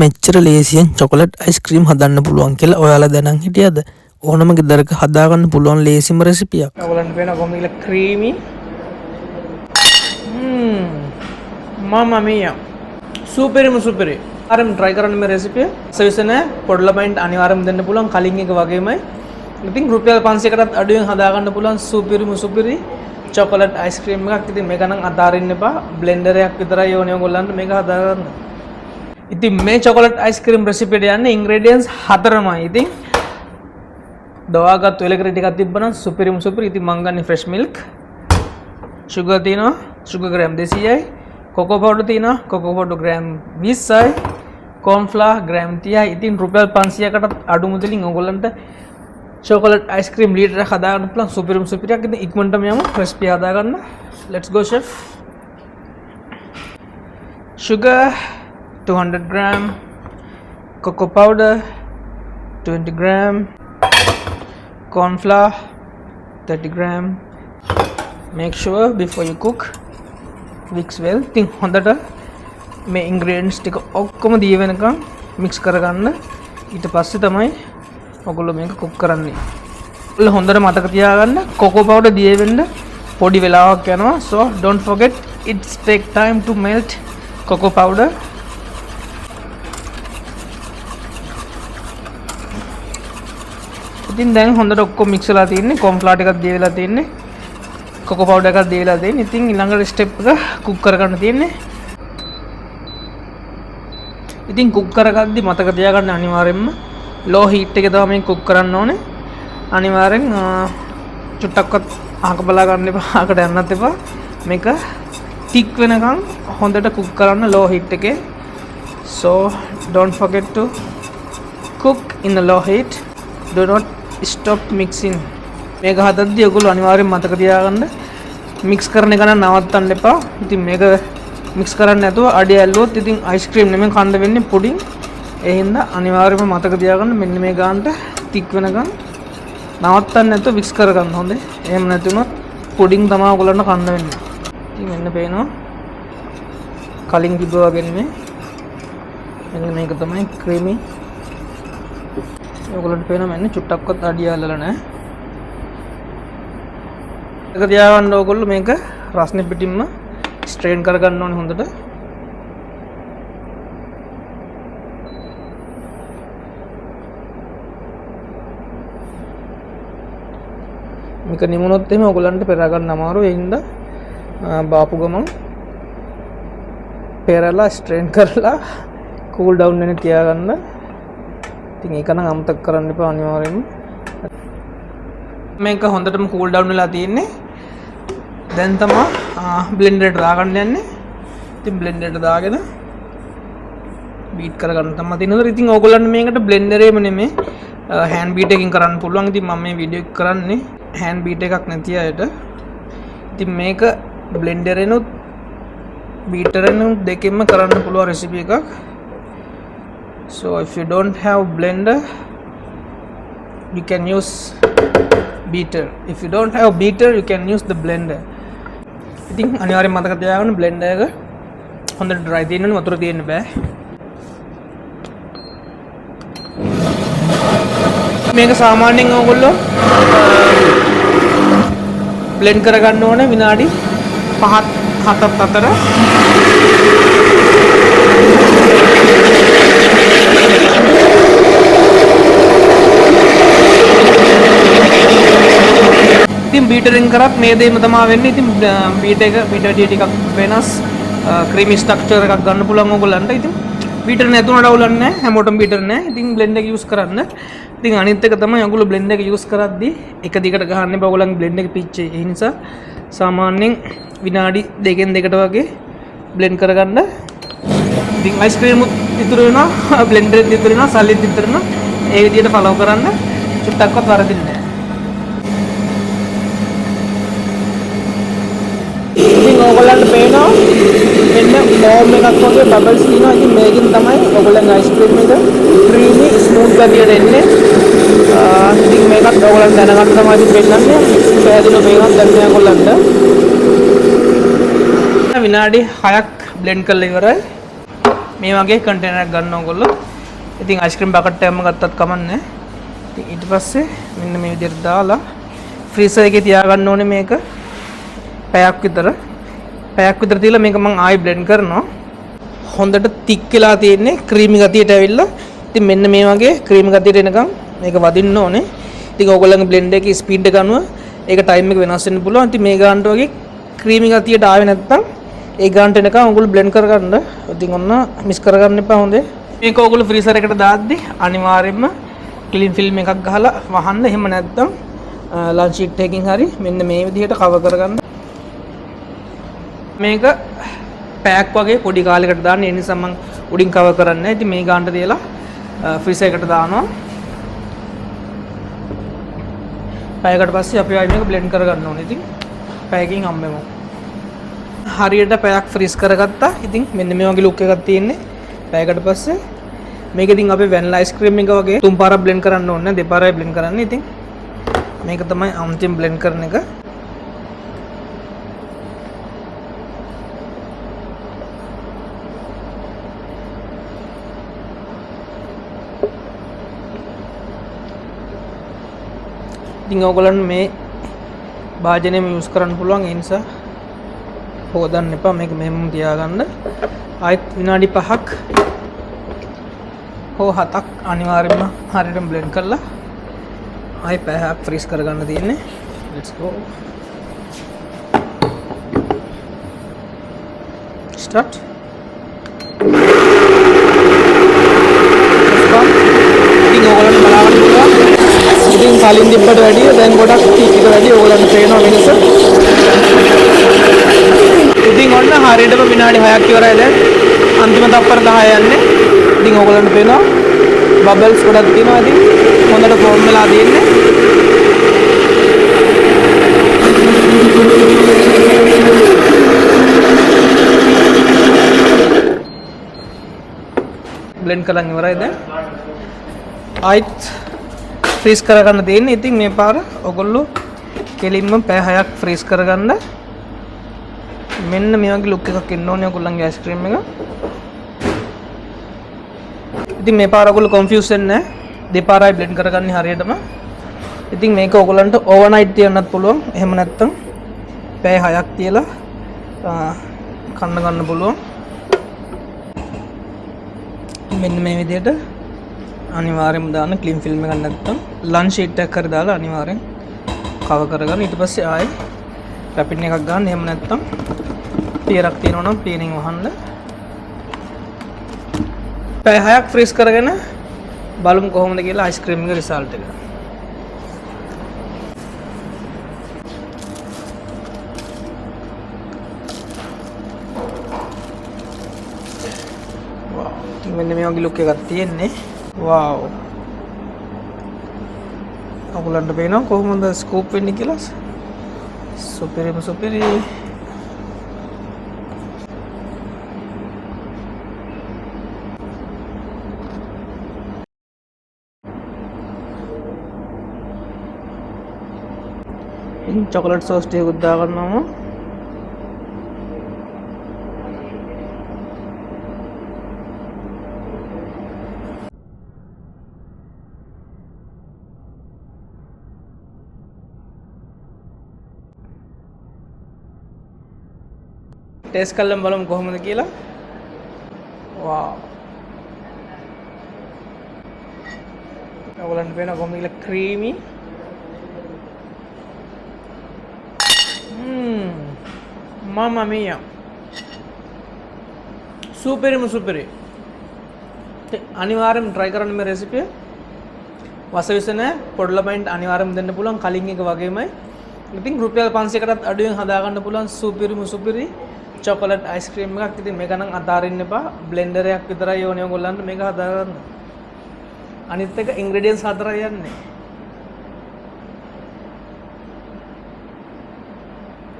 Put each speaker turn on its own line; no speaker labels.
මෙච්චර ලේසියෙන් chocolate ice cream හදන්න පුළුවන් කියලා ඔයාලා දැනන් හිටියද? ඕනම ගෙදරක හදාගන්න පුළුවන් ලේසිම රෙසිපියක්.
ඔයගලන්ට වෙන කොහොමද ක්‍රීමි මම්මා මියා සුපිරිම සුපිරි. අරන් try කරන්න මේ රෙසිපිය. සවිසන පොඩි ළමයින්ට අනිවාර්යයෙන්ම දෙන්න පුළුවන් කලින් එක වගේමයි. ඉතින් රුපියල් 500කටත් අඩුවෙන් හදාගන්න පුළුවන් සුපිරිම සුපිරි චොකලට් අයිස්ක්‍රීම් එකක්. ඉතින් මේක නම් අතාරින්න එපා. බ්ලෙන්ඩර් එකක් විතරයි ඕනේ ඔයගොල්ලන්ට මේක හදාගන්න. ඉතින් මේ චොකලට් අයිස්ක්‍රීම් රෙසිපියට යන්නේ ඉන්ග්‍රීඩියන්ට්ස් 4මයි. ඉතින් දවාගත් වෙලකරි ටිකක් තිබ්බනම් සුපිරිම සුපිරි. ඉතින් මං ගන්නේ ෆ්‍රෙෂ් මිල්ක්, sugar තියෙනවා, sugar gram 200යි, cocoa powder තියෙනවා, cocoa powder gram 20යි, corn flour gram 30යි. ඉතින් රුපියල් 500කටත් අඩු මුදලින් ඔයගොල්ලන්ට චොකලට් අයිස්ක්‍රීම් ලීටර් එකක් හදාගන්න පුළුවන් සුපිරිම සුපිරියක්. ඉතින් ඉක්මනටම යමු රෙසිපිය හදාගන්න. let's go chef. sugar 200 gram, cocoa powder 20 gram, corn flour 30 gram. Make sure before you cook mix well. ඉතින් හොඳට මේ ingredients ටික ඔක්කොම දී වෙනකන් mix කරගන්න. ඊට පස්සේ තමයි ඔයගොල්ලෝ මේක cook කරන්නේ. ඔයගොල්ලෝ හොඳට මතක තියාගන්න cocoa powder දී වෙන්න පොඩි වෙලාවක් යනවා. So don't forget it's take time to melt cocoa powder. ඉතින් දැන් හොඳට ඔක්කොම mix වෙලා තියෙන්නේ. corn flour ටිකක් දී වෙලා තියෙන්නේ. cocoa powder එකක් දී වෙලා තියෙන්නේ. ඉතින් ඊළඟ step එක cook කරගන්න තියෙන්නේ. ඉතින් cook කරගද්දි මතක තියාගන්න අනිවාර්යෙන්ම low heat එකේ තමයි මේක cook කරන්න ඕනේ. අනිවාර්යෙන් චුට්ටක්වත් අහක බලා ගන්න එපා. අහකට යන්නත් එපා. මේක thick වෙනකන් හොඳට cook කරන්න low heat එකේ. So don't forget to cook in the low heat. Do not stop mixing. මේක හදද්දී ඔයගොල්ලෝ අනිවාර්යෙන් මතක තියාගන්න mix කරන එක නම් නවත්තන්න එපා. ඉතින් මේක mix කරන්නේ නැතුව අඩිය ඇල්ලුවොත් ඉතින් අයිස්ක්‍රීම් නෙමෙයි කන්න වෙන්නේ පුඩින්. ඒ හින්දා අනිවාර්යයෙන්ම මතක තියාගන්න මෙන්න මේ ගානට thick වෙනකන් නවත්තන්න නැතුව mix කරගන්න හොඳේ. එහෙම නැති වුණොත් පුඩින් තමයි ඔයගොල්ලන්ට කන්න වෙන්නේ. ඉතින් මෙන්න පේනවා කලින් තිබ්බා වගේ නෙමෙයි. මෙන්න මේක තමයි ක්‍රීමි. ඔයගොල්ලන්ට පේනවා මෙන්න චුට්ටක්වත් අඩිය ඇල්ලලා නැහැ. ඒක තියාගන්න ඕගොල්ලෝ මේක රස්නේ පිටින්ම ස්ට්‍රේන් කරගන්න ඕනේ හොඳට. මේක නිමුණොත් එහෙම ඔයගොල්ලන්ට පෙරා ගන්න අමාරුයි. ඒ හින්දා බාපු ගමන් පෙරලා ස්ට්‍රේන් කරලා කූල් ඩවුන් වෙන්න තියාගන්න. ඉතින් ඒක නම් අමතක කරන්න එපා අනිවාර්යෙන්ම. මේක හොඳටම කූල් ඩවුන් වෙලා තියෙන්නේ. දැන් තමයි බ්ලෙන්ඩර් එකට දාගන්න යන්නේ. ඉතින් බ්ලෙන්ඩර් එකට දාගෙන බීට් කරගන්න තමයි තියෙනවා. ඉතින් ඕගොල්ලන්ට මේකට බ්ලෙන්ඩර් එකම නෙමෙයි හෑන්ඩ් බීට් එකකින් කරන්න පුළුවන්. ඉතින් මම මේ වීඩියෝ එක කරන්නේ හෑන්ඩ් බීට් එකක් නැති අයට. ඉතින් මේක බ්ලෙන්ඩර් එනුත් බීටර් එනුත් දෙකෙන්ම කරන්න පුළුවන් රෙසිපි එකක්. So if you don't have blender you can use beater. If you don't have beater you can use the blender. ඉතින් අනිවාර්යෙන් මතක තියාගන්න බ්ලෙන්ඩර් එක හොඳට dry තියෙන්න ඕනේ, වතුර තියෙන්න බෑ. මේක සාමාන්‍යයෙන් ඕගොල්ලෝ බ්ලෙන්ඩ් කරගන්න ඕනේ විනාඩි 5-7ක් අතර. ඉතින් බීටරින් කරත් මේ දෙයම තමයි වෙන්නේ. ඉතින් බීටර් ටිකක් වෙනස් ක්‍රීමි ස්ට්‍රක්චර් එකක් ගන්න පුළුවන් ඕගොල්ලන්ට. ඉතින් බීටර් නැතුණට අවුලක් නැහැ. හැමෝටම බීටර් නැහැ. ඉතින් බ්ලෙන්ඩර් එක යූස් කරන්න. ඉතින් අනිත් එක තමයි ඔයගොල්ලෝ බ්ලෙන්ඩර් එක යූස් කරද්දී එක දිගට ගහන්න එපා. ඔයගොල්ලන්ගේ බ්ලෙන්ඩර් එක පිච් ඒ නිසා සාමාන්‍යයෙන් විනාඩි 2කින් 2කට වගේ බ්ලෙන්ඩ් කරගන්න. ඉතින් අයිස්ක්‍රීම් ඉතුරු වෙනවා, බ්ලෙන්ඩර් එකෙන් ඉතුරු වෙනවා, සල්ලිත් ඉතුරු වෙනවා. ඒ විදිහට ෆලෝ කරන්න. චුට්ටක්වත් වරදින්නේ නැහැ. ඉතින් ඕගොල්ලන්ට පේනවා මෙන්න ෆෝම් එකක් වගේ බබල්ස් තියෙනවා. ඉතින් මේකෙන් තමයි ඕගොල්ලන්ගේ අයිස්ක්‍රීම් එක ක්‍රීමි ස්මූත් ගතියට එන්නේ. ඉතින් මේකත් ඕගොල්ලන් දැනගන්න තමයි පෙන්නන්නේ. පැහැදිලිව මේකත් දැන් ඕගොල්ලන්ට විනාඩි 6ක් බ්ලෙන්ඩ් කරලා ඉවරයි. මේ වගේ කන්ටේනර් එකක් ගන්න ඕගොල්ලෝ. ඉතින් අයිස්ක්‍රීම් බකට් එකක්ම ගත්තත් කමන්නේ. ඉතින් ඊට පස්සේ මෙන්න මේ විදිහට දාලා ෆ්‍රීසර් එකේ තියාගන්න ඕනේ මේක. පැයක් විතර. පැයක් විතර තියලා මේක මම ආයෙ බ්ලෙන්ඩ් කරනවා. හොඳට තික් වෙලා තියෙන්නේ ක්‍රීමි ගතියට ඇවිල්ලා. ඉතින් මෙන්න මේ වගේ ක්‍රීමි ගතියට එනකම් මේක වදින්න ඕනේ. ඉතින් ඕගොල්ලන්ගේ බ්ලෙන්ඩ් එකේ ස්පීඩ් එක අනුව ඒක ටයිම් එක වෙනස් වෙන්න පුළුවන්. ඉතින් මේ ගානට වගේ ක්‍රීමි ගතියට ආවේ නැත්තම් ඒ ගානට එනකම් ඕගොල්ලෝ බ්ලෙන්ඩ් කරගන්න. ඉතින් ඔන්න මිස් කරගන්න එපා හොඳේ. මේක ඕගොල්ලෝ ෆ්‍රීසර් එකට දාද්දි අනිවාර්යයෙන්ම ක්ලීන් ෆිල්ම් එකක් ගහලා වහන්න. එහෙම නැත්තම් ලන්ච් ෂීට් එකකින් හරි මෙන්න මේ විදිහට කවර් කරගන්න. මේක පැයක් වගේ පොඩි කාලයකට දාන්න. ඒ නිසා මම උඩින් කවර් කරන්නේ නැහැ. ඉතින් මේ ගානට තියලා ෆ්‍රීසර් එකට දානවා. පැයකට පස්සේ අපි ආයෙ මේක බ්ලෙන්ඩ් කරගන්න ඕනේ. ඉතින් පැයකින් හම්බෙමු. හරියට පැයක් ෆ්‍රීස් කරගත්තා. ඉතින් මෙන්න මේ වගේ ලුක් එකක් තියෙන්නේ. පැයකට පස්සේ මේක ඉතින් අපි වැනිලා අයිස්ක්‍රීම් එක වගේ තුන් පාරක් බ්ලෙන්ඩ් කරන්න ඕනේ. දෙපාරයි බ්ලෙන්ඩ් කරන්නේ. ඉතින් මේක තමයි අන්තිම බ්ලෙන්ඩ් කරන එක. ඉතින් ඕගොල්ලන් මේ භාජනයම යූස් කරන්න පුළුවන්. ඒ නිසා හොදන්න එපා. මේක මෙහෙම තියාගන්න. ආයෙත් විනාඩි 5ක් හෝ 7ක් අනිවාර්යයෙන්ම හරියටම බ්ලෙන්ඩ් කරලා ආයෙ පැයක් ෆ්‍රීස් කරගන්න තියෙන්නේ. let's go start. ඉතින් ඕගොල්ලන් බලන්න පුළුවන්. ඉතින් කලින් තිබ්බට වැඩිය දැන් ගොඩක් ටික වැඩි ඕගොල්ලන්ට පේනවා වෙනස. ඉතින් ඔන්න හරියටම විනාඩි 6ක් ඉවරයි දැන්. අන්තිම තප්පර 10 යන්නේ. ඉතින් ඕගොල්ලන්ට පේනවා බබල්ස් ගොඩක් තියෙනවා. ඉතින් හොඳට ෆෝම් වෙලා තියෙන්නේ. බ්ලෙන්ඩ් කරන් ඉවරයි දැන්. ආයිත් ෆ්‍රීස් කරගන්න තියෙන්නේ. ඉතින් මේ පාර ඔයගොල්ලෝ කෙලින්ම පැය 6ක් ෆ්‍රීස් කරගන්න. මෙන්න මේ වගේ ලුක් එකක් එන්න ඕනේ ඔයගොල්ලන්ගේ අයිස්ක්‍රීම් එක. ඉතින් මේ පාර ඔයගොල්ලෝ කන්ෆියුස් වෙන්නේ නැහැ. දෙපාරයි බ්ලෙන්ඩ් කරගන්නේ හරියටම. ඉතින් මේක ඔයගොල්ලන්ට ඕවර්නයිට් තියන්නත් පුළුවන්. එහෙම නැත්නම් පැය 6ක් තියලා කන්න ගන්න පුළුවන්. මෙන්න මේ විදිහට අනිවාර්යයෙන්ම දාන්න ක්ලීන් ෆිල්ම් එකක් නැත්නම් ලන්ච් ෂීට් එකක් හරි දාලා අනිවාර්යෙන් කවර් කරගන්න. ඊට පස්සේ ආයෙ රැපින් එකක් ගන්න. එහෙම නැත්නම් පියරක් තියෙනවා නම් පියරින් වහන්න. පැය 6ක් ෆ්‍රීස් කරගෙන බලමු කොහොමද කියලා අයිස්ක්‍රීම් එකේ රිසල්ට් එක. wow. ඉතින් මෙන්න මේ වගේ ලුක් එකක් තියෙන්නේ. wow. ඔයගොල්ලන්ට පේනවා කොහොමද ස්කූප් වෙන්නේ කියලා? සුපිරිම සුපිරි. ඉතින් චොකලට් සෝස් ටිකක් දා ගන්නවා. ටේස්ට් කරලා බලමු කොහොමද කියලා. wow. ඔයගොල්ලන්ට පේනවා කොහොමද කියලා ක්‍රීමි. Mamma mia. සුපිරිම සුපිරි. අනිවාර්යයෙන්ම try කරන්න මේ රෙසිපිය. වසවිස නැහැ. පොඩි ළමයින්ට අනිවාර්යයෙන්ම දෙන්න පුළුවන් කලින් එක වගේමයි. ඉතින් රුපියල් 500කටත් අඩුවෙන් හදා ගන්න පුළුවන් සුපිරිම සුපිරි චොකලට් අයිස්ක්‍රීම් එකක්. ඉතින් මේක නම් අතාරින්න එපා. බ්ලෙන්ඩර් එකක් විතරයි ඕනේ ඔයගොල්ලන්ට මේක හදා ගන්න. අනිත් එක ඉන්ග්‍රීඩියන්ට්ස් 4යි යන්නේ.